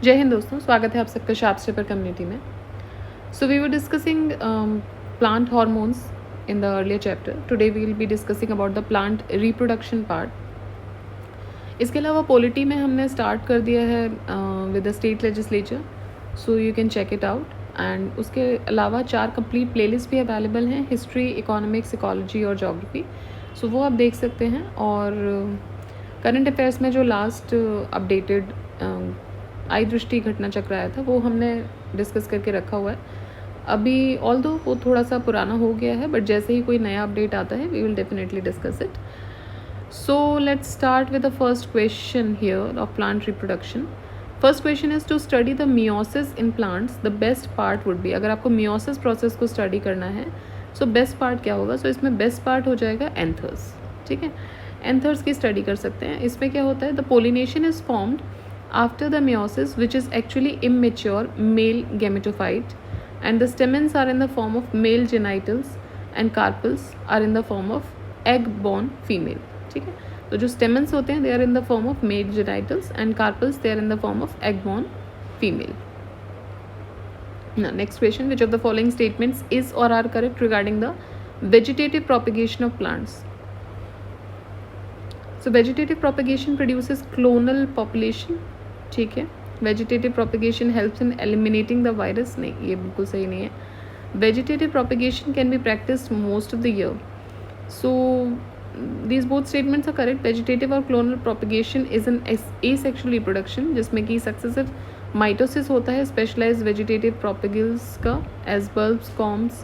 जय हिंद दोस्तों, स्वागत है आप सबका शार्प स्टेपर कम्युनिटी में। So we were discussing plant hormones in the earlier chapter. Today we will be discussing about the plant reproduction part. इसके अलावा पॉलिटी में हमने स्टार्ट कर दिया है with the state legislature, so you can check it out. And उसके अलावा 4 complete playlist भी अवेलेबल हैं, हिस्ट्री, इकोनॉमिक्स, इकोलॉजी और जोग्राफी। सो वो आप देख सकते हैं। और करंट अफेयर्स में जो लास्ट अपडेटेड आई दृष्टि घटना चक्र आया था वो हमने डिस्कस करके रखा हुआ है। अभी ऑल्दो वो थोड़ा सा पुराना हो गया है, बट जैसे ही कोई नया अपडेट आता है we will definitely discuss it. So let's start with the first question here of plant reproduction. First question is to study the meiosis in plants, the best part would be. अगर आपको meiosis process को study करना है so best part क्या होगा? सो इसमें best part हो जाएगा एंथर्स। ठीक है, एंथर्स की स्टडी कर सकते हैं। इसमें क्या होता है? The pollination is formed after the meiosis, which is actually immature male gametophyte, and the stamens are in the form of male genitals and carpels are in the form of egg born female. ठीक है, तो जो stamens होते हैं they are in the form of male genitals and carpels they are in the form of egg born female. Now next question, which of the following statements is or are correct regarding the vegetative propagation of plants? So vegetative propagation produces clonal population. ठीक है, vegetative propagation helps in eliminating the virus. नहीं, ये बिल्कुल सही नहीं है। Vegetative propagation can be practised most of the year. So these both statements are correct. Vegetative और clonal propagation is an asexual reproduction जिसमें कि सक्सेसिव माइटोसिस होता है स्पेशलाइज्ड वेजिटेटिव प्रोपिगल्स का, as bulbs, corms,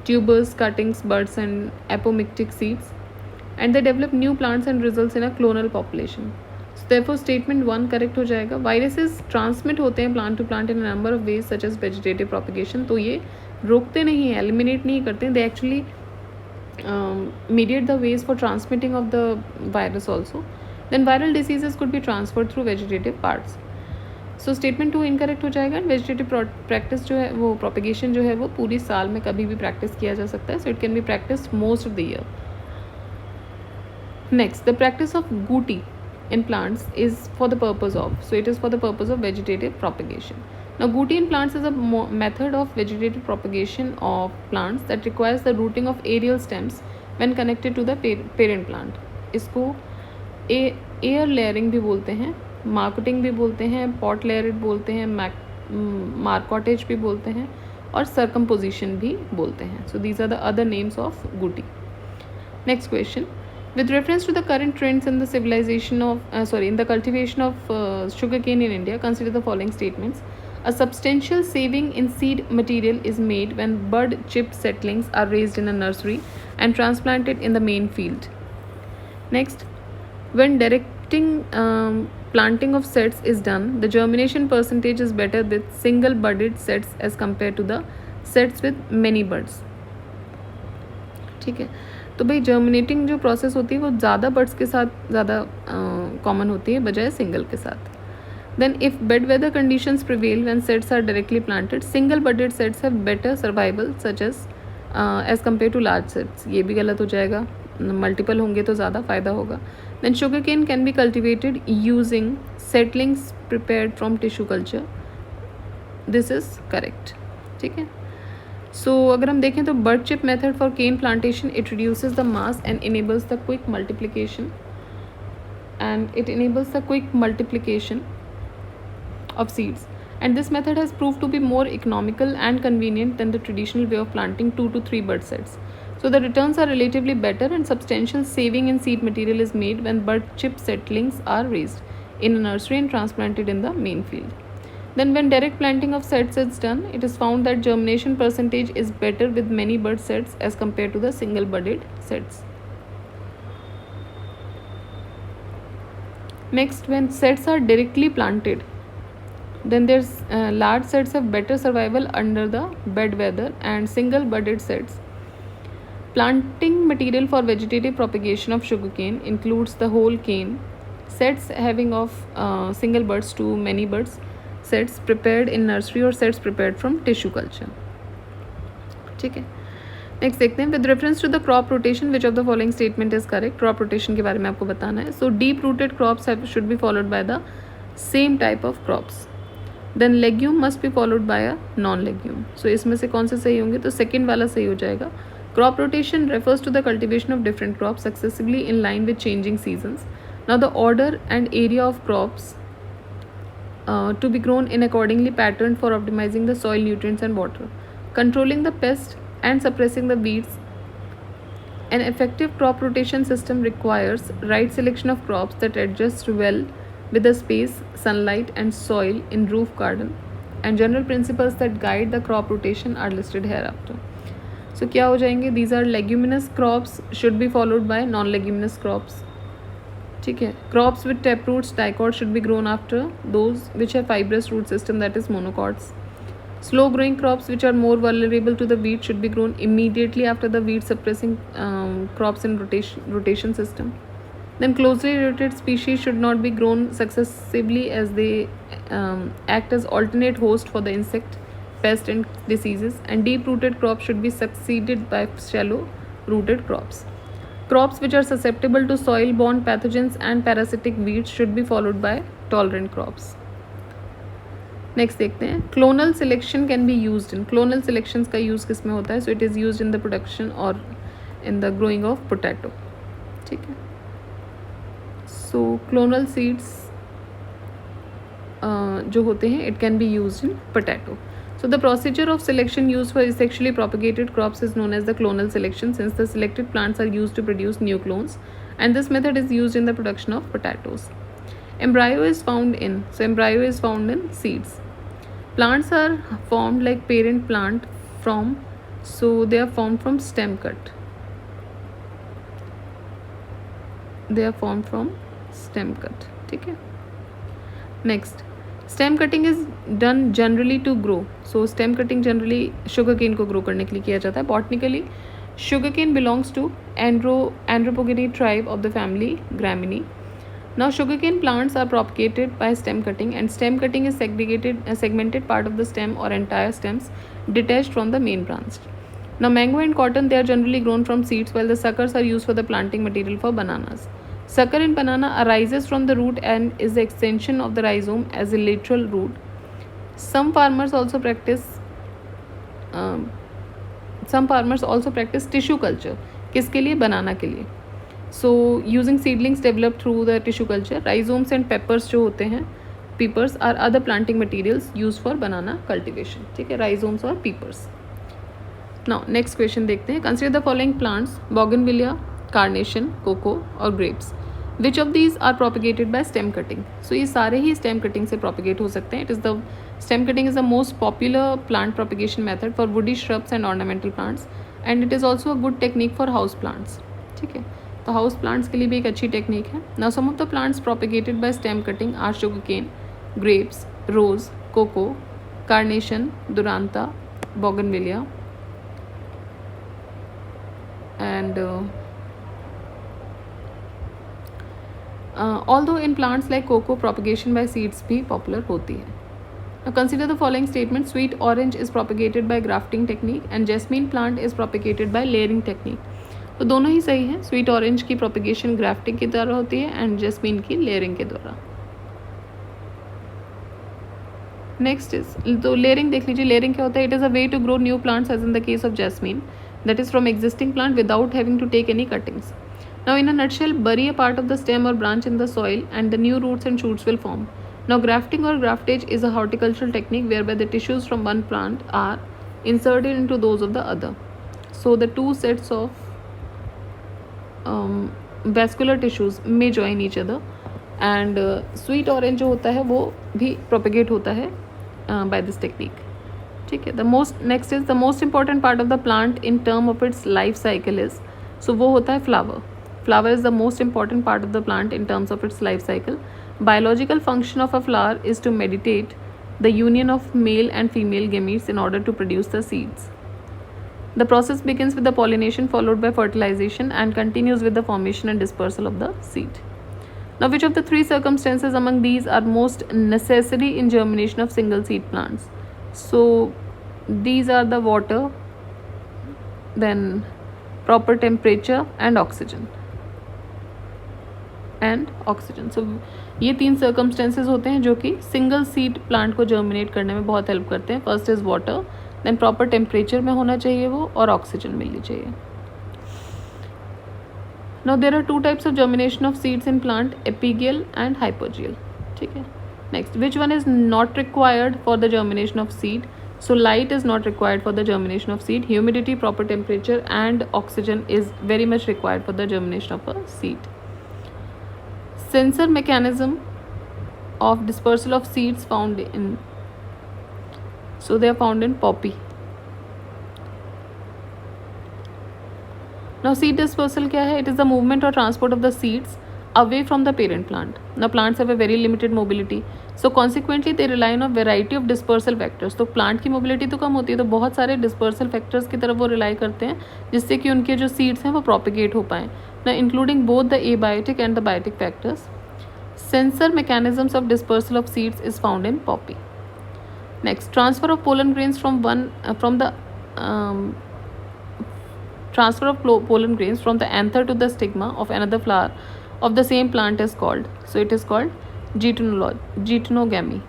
tubers, cuttings, buds and apomictic seeds, and they develop new plants and results in a clonal population. Therefore statement 1 correct हो जाएगा। Viruses transmit होते हैं plant to plant in a number of ways such as vegetative propagation. तो ये रोकते नहीं हैं, eliminate नहीं करते हैं, they actually mediate the ways for transmitting of the virus also. Then viral diseases could be transferred through vegetative parts. So statement 2 incorrect हो जाएगा। वेजिटेटिव प्रैक्टिस जो है वो प्रोपिगेशन जो है वो पूरी साल में कभी भी प्रैक्टिस किया जा सकता है। So it can be practice most of the year. Next, the practice of gootee in plants is for the purpose of, so it is for the purpose of vegetative propagation. Now Guti in plants is a method of vegetative propagation of plants that requires the rooting of aerial stems when connected to the parent plant. इसको air layering भी बोलते हैं, marketing भी बोलते हैं, pot layering बोलते हैं, मार्कोटेज भी बोलते हैं और सर्कम्पोजिशन भी बोलते हैं. So these are the other names of Guti. Next question. With reference to the current trends in the civilization of in the cultivation of sugarcane in India, consider the following statements. A substantial saving in seed material is made when bud chip seedlings are raised in a nursery and transplanted in the main field. Next, when directing planting of sets is done, the germination percentage is better with single budded sets as compared to the sets with many buds. ठीक है, तो भाई germinating जो process होती है वो ज़्यादा birds के साथ ज़्यादा कॉमन होती है बजाय सिंगल के साथ. Then if bad weather conditions prevail when sets are directly planted, single budded sets have better survival such as compared to large sets. ये भी गलत हो जाएगा, मल्टीपल होंगे तो ज़्यादा फ़ायदा होगा. Then sugar cane can be cultivated using settlings prepared from tissue culture. This is correct. ठीक है, सो अगर हम देखें तो bud chip method for cane plantation, it reduces the mass and enables the quick multiplication of seeds, and this method has proved to be more economical and convenient than the traditional way of planting 2 to 3 bud sets. So the returns are relatively better and substantial saving in seed material is made when bud chip seedlings are raised in a nursery and transplanted in the main field. Then when direct planting of sets is done, it is found that germination percentage is better with many bud sets as compared to the single budded sets. Next, when sets are directly planted, then there's large sets have better survival under the bed weather and single budded sets. Planting material for vegetative propagation of sugarcane includes the whole cane, sets having of single buds to many buds, sets prepared in nursery or sets prepared from tissue culture. ठीक है, next देखते हैं. With reference to the crop rotation, which of the following statement is correct. Crop rotation के बारे में आपको बताना है. So deep rooted crops should be followed by the same type of crops. Then legume must be followed by a non legume. So इसमें से कौन से सही होंगे? तो सेकेंड वाला सही हो जाएगा. Crop rotation refers to the cultivation of different crops successively in line with changing seasons. Now the order and area of crops to be grown in accordingly patterned for optimizing the soil nutrients and water, controlling the pest and suppressing the weeds. An effective crop rotation system requires right selection of crops that adjust well with the space, sunlight and soil in roof garden, and general principles that guide the crop rotation are listed hereafter. So क्या हो जाएंगे? These are leguminous crops should be followed by non-leguminous crops. ठीक है. Crops with taproots, dicots should be grown after those which have fibrous root system, that is monocots. Slow growing crops which are more vulnerable to the weed should be grown immediately after the weed suppressing crops in rotation system. Then closely related species should not be grown successively as they act as alternate host for the insect, pest and diseases, and deep rooted crops should be succeeded by shallow rooted crops. Crops which are susceptible to soil borne pathogens and parasitic weeds should be followed by tolerant crops. Next देखते हैं. Clonal selection can be used in. Clonal selection का use किस में होता है? So it is used in the production और in the growing of potato. ठीक है. सो क्लोनल सीड्स जो होते हैं it can be used in potato. So the procedure of selection used for sexually propagated crops is known as the clonal selection, since the selected plants are used to produce new clones, and this method is used in the production of potatoes. Embryo is found in seeds. Plants are formed like parent plant so they are formed from stem cut. ठीक है. Next, stem cutting is done generally to grow. So stem cutting generally sugarcane को grow करने के लिए किया जाता है. Botanically, sugarcane belongs to Andropogenae tribe of the family Gramineae. Now sugarcane plants are propagated by stem cutting, and stem cutting is a segmented part of the stem or entire stems detached from the main branch. Now mango and cotton, they are generally grown from seeds, while the suckers are used for the planting material for bananas. Sucker in banana arises from the root and is the extension of the rhizome as a lateral root. Some farmers also practice tissue culture. किसके लिए? बनाना के लिए. So using seedlings developed through the tissue culture, rhizomes and peppers जो होते हैं, peppers are other planting materials used for banana cultivation. ठीक है. rhizomes और peppers. Now next question देखते हैं. Consider the following plants: bougainvillea, carnation, cocoa और grapes. Which of these are propagated by stem cutting? So ये सारे ही stem cutting से propagate हो सकते हैं. Stem cutting is the most popular plant propagation method for woody shrubs and ornamental plants, and it is also a good technique for house plants. ठीक है. तो house plants के लिए भी एक अच्छी टेक्निक है. Now some of the plants propagated by stem cutting are sugarcane, grapes, rose, cocoa, carnation, duranta, bougainvillea and although in plants like cocoa propagation by seeds भी पॉपुलर होती है. Now consider the following statement: sweet orange is propagated by grafting technique and jasmine plant is propagated by layering technique. तो दोनों ही सही है. Sweet orange की propagation grafting के द्वारा होती है एंड जैस्मीन की लेयरिंग के द्वारा. नेक्स्ट इज, तो लेयरिंग देख लीजिए. लेयरिंग क्या होता है? It is a way to grow new plants as in the case of jasmine, that is from existing plant without having to take any cuttings. Now in a nutshell, bury a part of the stem or branch in the soil and the new roots and shoots will form. Now grafting or graftage is a horticultural technique whereby the tissues from one plant are inserted into those of the other. So the two sets of vascular tissues may join each other, and sweet orange जो होता है वो भी propagate होता है by this technique. ठीक है. Next is the most important part of the plant in term of its life cycle is, so वो होता है flower. Flower is the most important part of the plant in terms of its life cycle. Biological function of a flower is to mediate the union of male and female gametes in order to produce the seeds. The process begins with the pollination followed by fertilization and continues with the formation and dispersal of the seed. Now which of the three circumstances among these are most necessary in germination of single seed plants? So these are the water, then proper temperature and oxygen. So ये 3 circumstances होते हैं जो कि single seed plant को germinate करने में बहुत help करते हैं. First is water, then proper temperature में होना चाहिए वो, और ऑक्सीजन मिलनी चाहिए. Now there are 2 types of germination of seeds in plant, epigeal and hypergeal. ठीक है. Next, which one is not required for the germination of seed? So light is not required for the germination of seed. Humidity, proper temperature and oxygen is very much required for the germination of a seed. Sensor mechanism of dispersal of seeds found in, so they are found in poppy. Now seed dispersal क्या है? It is the movement or transport of the seeds away from the parent plant. Now plants have a very limited mobility, so consequently they rely on a variety of dispersal factors. तो plant की mobility तो कम होती है, तो बहुत सारे dispersal factors की तरफ वो rely करते हैं जिससे कि उनके जो seeds हैं वो propagate हो पाएँ. Now including both the abiotic and the biotic factors. Sensor mechanisms of dispersal of seeds is found in poppy. Next, transfer of pollen grains from the anther to the stigma of another flower of the same plant is called. So it is called geitonogamy.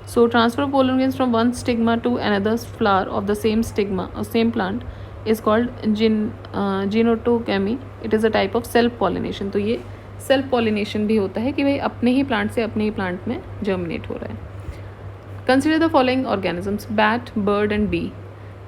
So transfer of pollen grains from one stigma to another flower of the same stigma or same plant is called geitonogamy. It is a type of self pollination. तो ये self pollination भी होता है कि भाई अपने ही plant से अपने ही प्लांट में जर्मिनेट हो रहा है. Consider the following organisms, bat, bird and bee.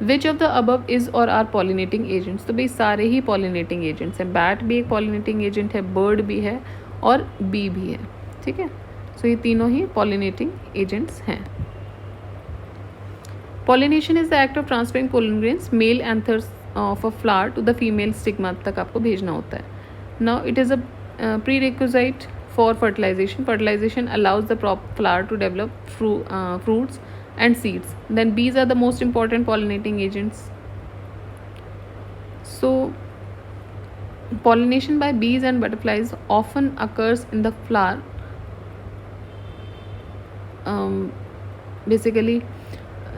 Which of the above is or are pollinating agents? तो भाई सारे ही पॉलिनेटिंग एजेंट्स हैं. बैट भी एक पॉलिनेटिंग एजेंट है, बर्ड भी है और बी भी है. ठीक है, सो ये तीनों ही पॉलिनेटिंग एजेंट्स हैं. Pollination is the act of transferring pollen grains male anthers of a flower to the female stigma तक आपको भेजना होता है. Now it is a prerequisite for fertilization. Fertilization allows the flower to develop fruits and seeds. Then bees are the most important pollinating agents. So pollination by bees and butterflies often occurs in the flower. Basically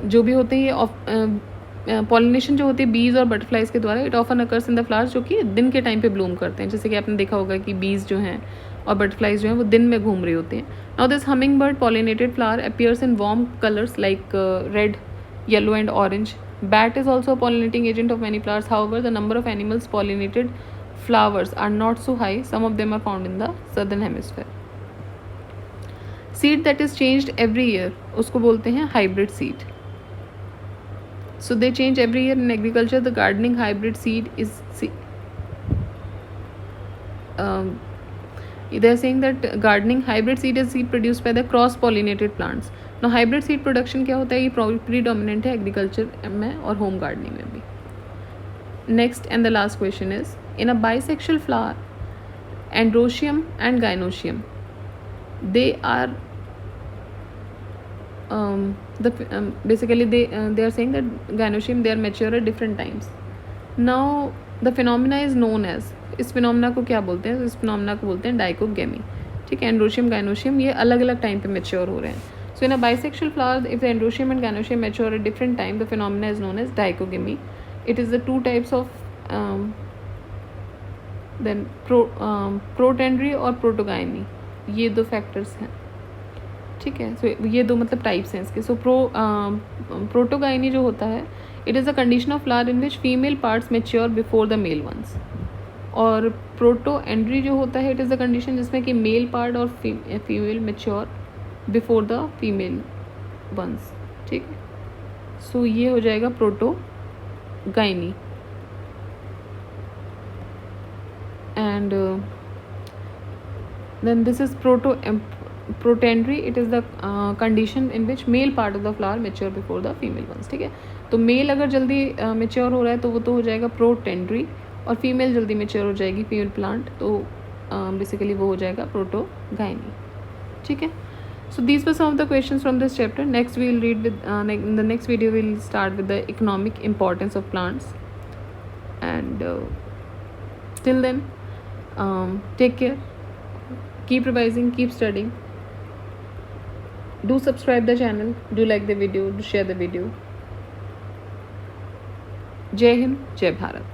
जो भी होते हैं pollination जो होती है बीज और butterflies के द्वारा, it often occurs in the flowers जो कि दिन के टाइम पे ब्लूम करते हैं. जैसे कि आपने देखा होगा कि बीज जो हैं और बटरफ्लाइज जो हैं वो दिन में घूम रही होती हैं. Now this humming bird pollinated flower appears in warm colours like red, yellow and orange. Bat is also a pollinating agent of many flowers. However, the number of animals pollinated flowers are not so high. Some of them are found in the southern hemisphere. Seed that is changed every year उसको बोलते हैं hybrid seed. So they change every year in agriculture. The gardening hybrid seed is they are saying that gardening hybrid seed is seed produced by the cross pollinated plants. Now hybrid seed production क्या होता है? ये predominant है agriculture में और home gardening में भी. Next and the last question is, in a bisexual flower, androecium and gynoecium, they are basically they are saying that gynoecium they are mature at different times. Now the phenomena is known as, इस phenomena को क्या बोलते हैं? इस phenomena को बोलते हैं dichogamy. ठीक है, एंड्रोशियम गाइनोशियम ये अलग अलग टाइम पे मेच्योर हो रहे हैं. So in a bisexual flower if the androecium and gynoecium mature at different time, the phenomena is known as dichogamy. It is the 2 types of then protandry और protogyny, ये 2 factors हैं. ठीक है, so ये 2 मतलब टाइप्स हैं इसके. सो protogyny जो होता है, it is a condition of flower in which female parts mature before the male ones. और प्रोटोएंड्री जो होता है, इट इज़ द कंडीशन जिसमें कि मेल पार्ट और female mature before the female ones. ठीक है, सो ये हो जाएगा protogyny. And then this is protandry. It is the condition in which male part of the flower mature before the female ones. ठीक है, तो mail अगर जल्दी मेच्योर हो रहा है तो वो तो हो जाएगा प्रोटेंड्री, और फीमेल जल्दी मेच्योर हो जाएगी फीमेल प्लांट, तो बेसिकली वो हो जाएगा प्रोटोगाइनी. ठीक है, so these were some of the questions from this chapter. Next we will read with in the next video we will start with the economic importance of plants. And till then take care, keep revising, keep studying. Do subscribe the channel, do like the video, do share the video. जय हिंद, जय भारत.